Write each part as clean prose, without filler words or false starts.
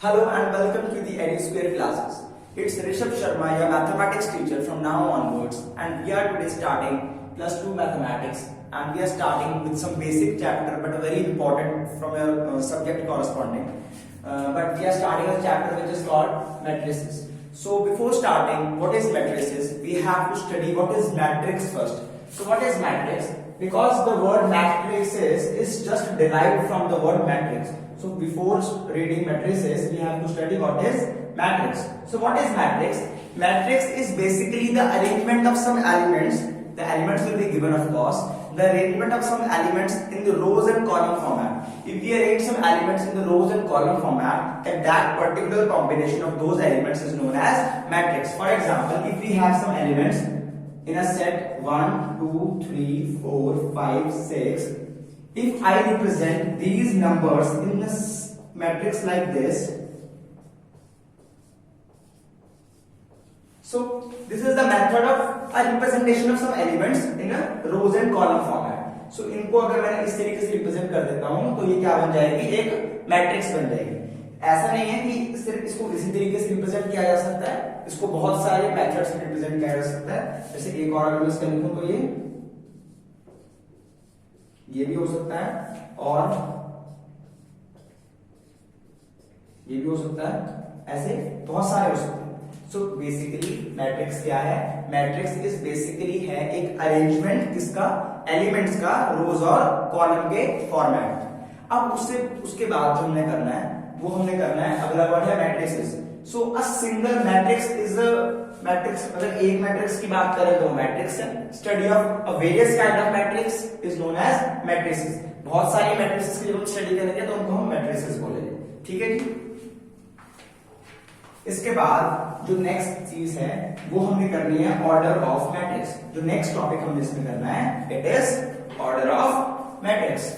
Hello and welcome to the EduSquare classes. It's Rishabh Sharma, your mathematics teacher from now onwards, and we are today starting plus 2 mathematics, and we are starting with some basic chapter but very important from your subject corresponding. But we are starting a chapter which is called matrices. So before starting, what is matrices? We have to study what is matrix first. So what is matrix? Because the word matrices is just derived from the word matrix. So before reading matrices, we have to study what is matrix. So what is matrix? Matrix is basically the arrangement of some elements. The elements will be given, of course. The arrangement of some elements in the rows and column format. If we arrange some elements in the rows and column format, then that particular combination of those elements is known as matrix. For example, if we have some elements in a set 1, 2, 3, 4, 5, 6. If I represent these numbers in this matrix like this, so this is the method of a representation of some elements in a rows and column format. So इनको अगर मैं इस तरीके से represent कर देता हूं तो ये क्या बन जाएगी, एक मैट्रिक्स बन जाएगी. ऐसा नहीं है कि सिर्फ इसको इसी तरीके से रिप्रेजेंट किया जा सकता है, इसको बहुत सारे मेथड से रिप्रेजेंट किया जा सकता है. जैसे एक और अगर इसका लिखूं तो ये भी हो सकता है और ये भी हो सकता है, ऐसे बहुत सारे हो सकते हैं. सो बेसिकली मैट्रिक्स क्या है? मैट्रिक्स इज बेसिकली है एक अरेंजमेंट किसका, एलिमेंट्स का रोज और कॉलम के फॉर्मेट. अब उसके बाद जो हमने करना है वो हमने करना है अगला वर्ड है matrices. So a single matrix is a matrix. अगर एक मैट्रिक्स की बात करें तो मैट्रिक्स है. Study of a various kind of matrix is known as matrices. बहुत सारी मैट्रिसेस की जब हम स्टडी करेंगे तो उनको हम मैट्रिसेस बोलेंगे. ठीक है जी. इसके बाद जो नेक्स्ट चीज है वो हमने करनी है ऑर्डर ऑफ मैट्रिक्स. जो नेक्स्ट टॉपिक हमने इसमें करना है it is order of matrix.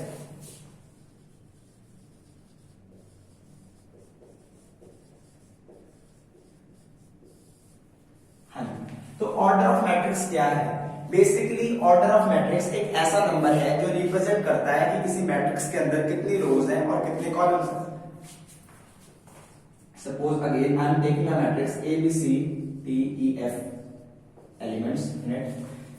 तो ऑर्डर ऑफ मैट्रिक्स क्या है? बेसिकली ऑर्डर ऑफ मैट्रिक्स एक ऐसा नंबर है जो रिप्रेजेंट करता है कि किसी मैट्रिक्स के अंदर कितनी रोज हैं और कितने कॉलम्स हैं. Suppose again I am taking a matrix A B C D E F elements in it.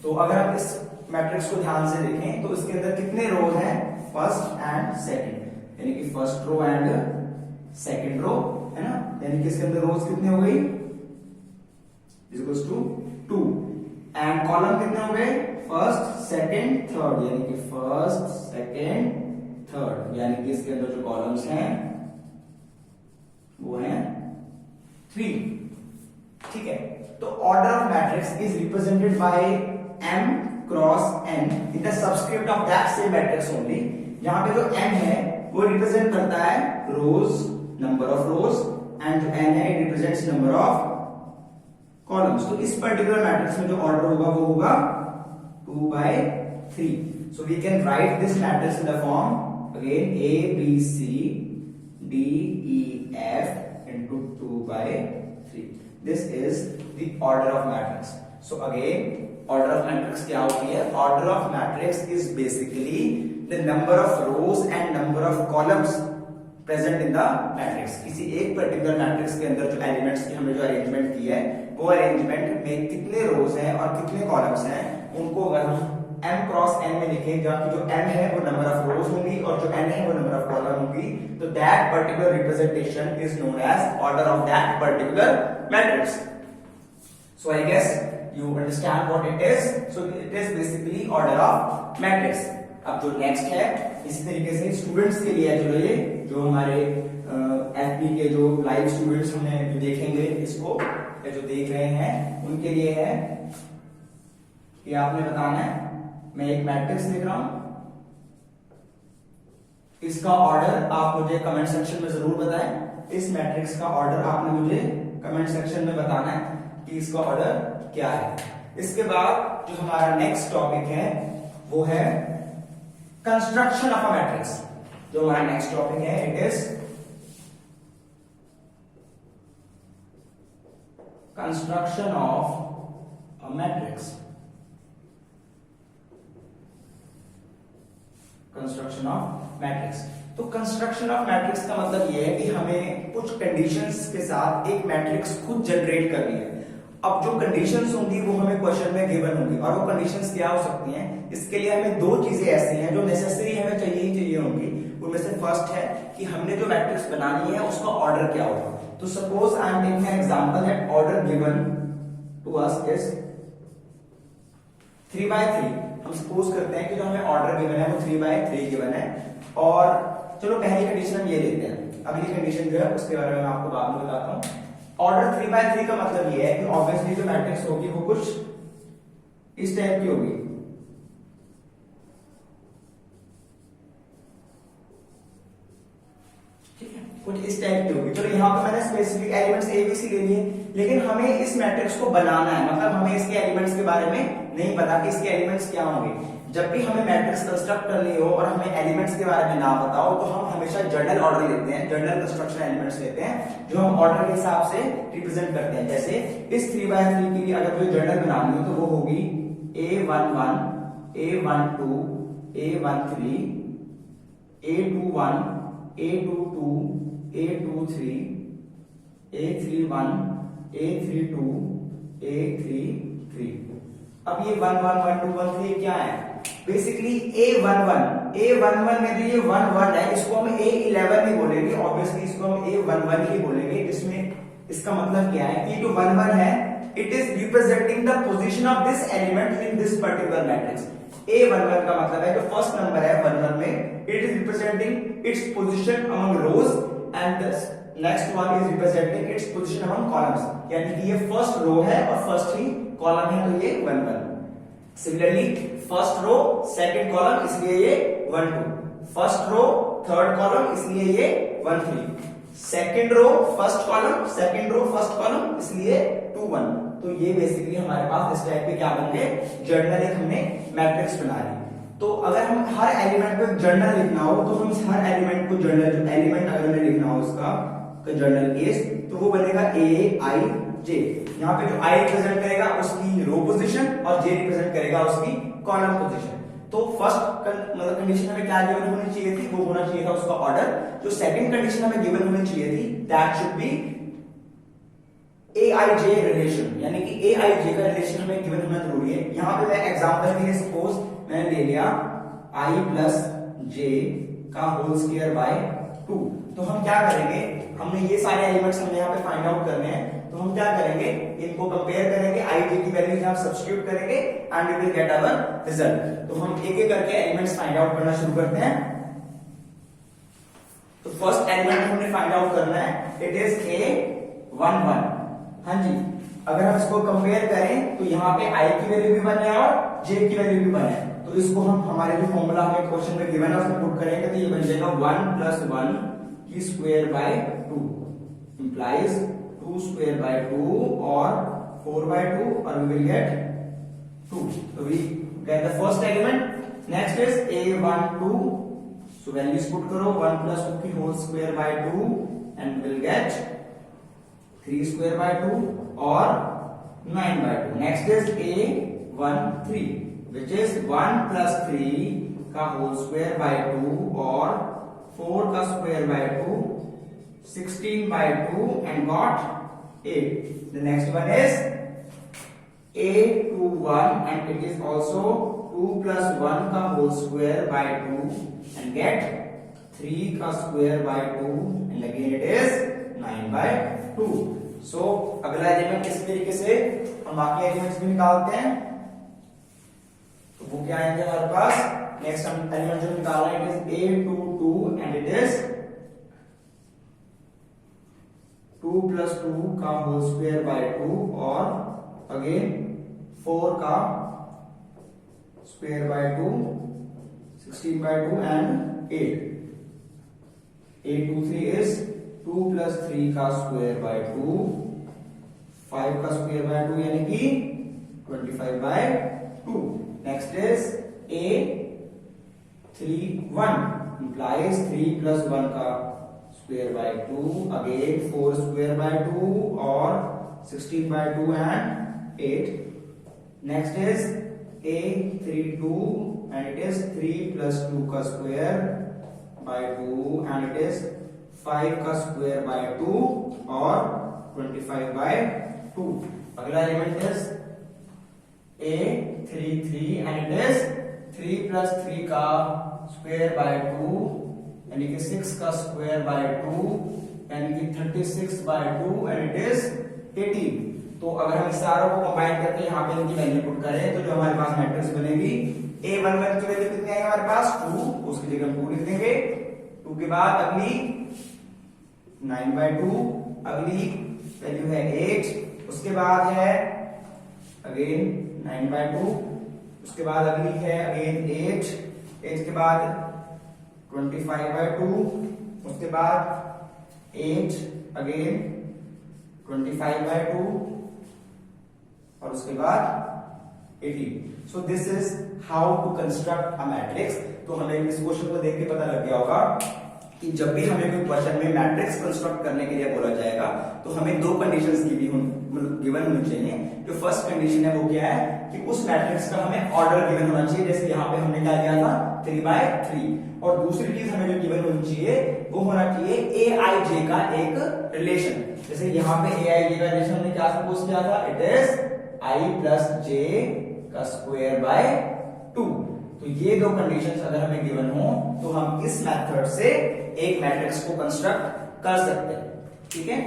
तो अगर आप इस मैट्रिक्स को ध्यान से देखें तो इसके अंदर कितने रोज हैं, फर्स्ट एंड सेकंड, यानी कि first row and second row है ना. यानी कि इसके अंदर रोज कितनी हो गई, इक्वल्स टू 2. एंड कॉलम कितने हो गए, फर्स्ट सेकंड थर्ड, यानी कि फर्स्ट सेकंड थर्ड, यानी कि इसके अंदर जो कॉलम्स हैं वो हैं 3. ठीक है. तो order of matrix is represented by m cross n in the subscript of that same matrix only. यहां पे जो m है वो रिप्रेजेंट करता है रोज, नंबर ऑफ रोज, एंड जो n है it represents number of columns. तो इस पर्टिकुलर मैट्रिक्स में जो ऑर्डर होगा वो होगा 2/3. So we can write this matrix in the form again a b c d e f into 2/3. This is the order of matrix. So again, order of matrix क्या होती है? Order of matrix is basically the number of rows and number of columns present in the matrix. किसी एक particular matrix के अंदर जो elements की हमने जो अरेंजमेंट की है वो अरेंजमेंट में कितने रोज हैं और कितने कॉलम्स हैं, उनको अगर हम m क्रॉस n में लिखें, जहां जो m है वो नंबर ऑफ रोज होंगी और जो n है वो नंबर ऑफ कॉलम होंगी, तो that particular representation is known as order of that particular matrix. So I guess you understand what it is. So it is basically order of matrix. अब जो next है इसी तरीके से स्टूडेंट्स के लिए जो हमारे एफपी के जो लाइव स्टूडेंट्स हमने जो देखेंगे इसको या जो देख रहे हैं उनके लिए है कि आपने बताना है, मैं एक मैट्रिक्स लिख रहा हूं, इसका ऑर्डर आप मुझे कमेंट सेक्शन में जरूर बताएं. इस मैट्रिक्स का ऑर्डर आपने मुझे कमेंट सेक्शन में बताना है कि इसका ऑर्डर क्या है. इसके बाद जो हमारा नेक्स्ट टॉपिक है वो है कंस्ट्रक्शन ऑफ अ मैट्रिक्स. जो हमारा नेक्स्ट टॉपिक है it is construction of a matrix. Construction of matrix. तो कंस्ट्रक्शन ऑफ मैट्रिक्स का मतलब ये है कि हमें कुछ कंडीशंस के साथ एक मैट्रिक्स खुद जनरेट करनी है। अब जो कंडीशंस होंगी वो हमें क्वेश्चन में गिवन होंगी, और वो कंडीशंस क्या हो सकती हैं, इसके लिए हमें दो चीजें ऐसी हैं जो नेसेसरी हमें चाहिए ही चाहिए होंगी। उनमें से फर्स्ट है कि हमने जो मैट्रिक्स बनानी है उसका ऑर्डर क्या होगा। तो suppose I am taking an example that order given to us is 3/3। हम सपोज करते हैं कि जो हमें ऑर्डर गिवन है वो 3/3 गिवन है, और चलो पहली कंडीशन हम ये लेते हैं, अगली कंडीशन जो है उसके बारे में मैं आपको बाद में बताता हूं। ऑर्डर 3/3 का मतलब ये है कि ऑब्वियसली जो मैट्रिक्स होगी वो कुछ इस टाइप की होगी। कुछ इस टाइप की होगी। चलो यहाँ पे मैंने specific elements A B C ले लिए, लेकिन हमें इस मैट्रिक्स को बनाना है, मतलब हमें इसके एलिमेंट्स के बारे में नहीं पता कि इसके एलिमेंट्स क्या होंगे। जब भी हमें मैट्रिक्स कंस्ट्रक्ट करनी हो और हमें एलिमेंट्स के बारे में ना पता हो, तो हम हमेशा जनरल ऑर्डर लेते हैं, जनरल कंस्ट्रक्शन एलिमेंट्स लेते हैं जो हम ऑर्डर के हिसाब से रिप्रेजेंट करते हैं। जैसे इस 3/3 के लिए अगर कोई जनरल बनानी हो तो वो होगी A11, A12, A13, A21, A22, A23, A31, A32, A33। अब ये 1 1 1 2 1 3 क्या है? बेसिकली A11 में जो ये 1 1 है इसको हम A11 नहीं बोलेंगे, ऑब्वियसली इसको हम A11 ही बोलेंगे, जिसमें इसका मतलब क्या है कि जो 1 1 है it is representing the position of this element in this particular matrix. A11 का मतलब है जो फर्स्ट नंबर है 1 1 में, it is representing its position among rows, and the next one is representing its position among columns, यानी कि ये first row है और फर्स्ट ही कॉलम है, तो ये 1 1। Similarly first row second column इसलिए ये 1 2, फर्स्ट रो थर्ड कॉलम इसलिए ये 1 3, second row first column second row first column इसलिए 2 1। तो ये बेसिकली हमारे पास इस टाइप के क्या बन गए, जर्नल एक हमने मैट्रिक्स बना ली। तो अगर हम हर एलिमेंट को जर्नल लिखना हो तो हम हर एलिमेंट को जर्नल, जो एलिमेंट अगर हमें लिखना हो उसका जर्नल केस, तो वो बनेगा A I J। यहाँ पे जो I रिप्रेजेंट करेगा उसकी रो पोजीशन और J रिप्रेजेंट करेगा उसकी कॉलम पोजीशन। तो फर्स्ट मतलब कंडीशन हमें क्या गिवन होनी चाहिए थी, वो होना चाहिए था उसका ऑर्डर। जो सेकंड कंडीशन हमें गिवन होनी चाहिए थी that should be AIJ relation, यानी कि AIJ का रिलेशन हमें गिवन होना जरूरी है। यहाँ पे मैं एग्जांपल के लिए सपोज मैंने ले लिया I प्लस J का होल स्क्वायर बाय 2। तो हम क्या करेंगे, हमने ये सारे एलिमेंट्स हमने यहाँ पे फाइंड आउट करने हैं, तो हम क्या करेंगे, इनको कंपेयर करेंगे, I J की वैल्यू यहाँ सब्स्टिट्यूट करेंगे and we will get our result. तो हम एक एक करके एलिमेंट्स फाइंड आउट करना शुरू करते हैं। तो फर्स्ट एलिमेंट हमने फाइंड आउट करना है, इट इज A11। हाँ जी, अगर हम इसको कंपेयर करें तो यहाँ पे I की वैल्यू भी बने और J की वैल्यू भी बने, तो इसको हम हमारे जो फॉर्मूला हमें क्वेश्चन में गिवन है उसमें पुट करेंगे, तो ये बन जाएगा 1 + 1 की square by 2 implies 2 square by 2 और 4/2 और वी विल गेट 2। तो we get the first element. Next is A12, so values put करो 1 + 2 की whole square by 2 and will get 3 square by 2 और 9/2। Next is A13 which is 1 + 3 का whole square by 2 और 4 का square by 2 16/2 and got 8। The next one is A21 and it is also 2 + 1 का whole square by 2 and get 3 का square by 2 and again it is 9/2। So अगला element इस तरीके से हम बाकी एलिमेंट्स भी निकालते हैं, तो वो क्या आएंगे हमारे पास। नेक्स्ट हम एलिमेंट जो निकालना है it is A22 and it is 2 + 2 का होल स्क्वायर बाय 2 और अगेन 4 का square by 2 16/2 and 8। A23 is 2 + 3 का स्क्वायर बाय 2 5 का स्क्वायर बाय 2 यानी कि 25/2। नेक्स्ट इज A31 implies 3 + 1 का square by 2 again 4 square by 2 और 16/2 and 8। Next is A32 and it is 3 + 2 का square by 2 and it is 5 का square by 2 और 25 bye 2। अगला element is a 3 3 and it is 3 plus 3 का square by 2 यानी कि 6 का स्क्वायर बाय 2 यानी कि 36 बाय 2 एंड इट इज 18। तो अगर हम सारों को कंबाइन करके यहाँ पे इनकी वैल्यू पुट करें तो जो हमारे पास मैट्रिक्स बनेगी a11 की वैल्यू कितनी आई हमारे पास 2, उसकी जगह हम 2 लिख देंगे। 2 के बाद अगली 9 बाय 2, अगली वैल्यू है 8, उसके बाद है अगेन 9 बाय 2, उसके बाद अगली है अगेन 8 के बाद 25 बाय 2, उसके बाद 8 अगेन 25 बाय 2 और उसके बाद 18। So this is how to construct a matrix. तो हमें इस क्वेश्चन को देख के पता लग गया होगा कि जब भी हमें कोई क्वेश्चन में मैट्रिक्स कंस्ट्रक्ट करने के लिए बोला जाएगा तो हमें दो कंडीशंस गिवन होनी चाहिए। जो फर्स्ट कंडीशन है वो क्या है कि उस मैट्रिक्स का हमें ऑर्डर गिवन होना चाहिए, जैसे यहाँ पे हमने क्या लिया था 3 बाय 3। और दूसरी चीज हमें जो गिवन होनी चाहिए वो होना चाहिए ए आई जे का एक रिलेशन। जैसे यहाँ पे ए आई जे का रिलेशन हमने क्या सपोज किया था, इट इज आई प्लस जे का स्क्वायर बाय 2। तो ये दो कंडीशंस अगर हमें गिवन हो तो हम इस मेथड से एक मैट्रिक्स को कंस्ट्रक्ट कर सकते हैं। ठीक है,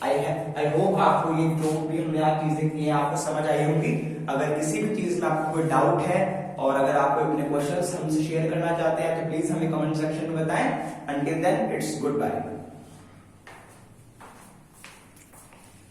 आई होप आपको ये जो भी हमने आज चीजें की है आपको समझ आई होंगी। अगर किसी भी चीज में आपको कोई डाउट है और अगर आप अपने क्वेश्चंस हमसे शेयर करना चाहते हैं तो प्लीज हमें कमेंट सेक्शन में बताएं। Until then it's good bye.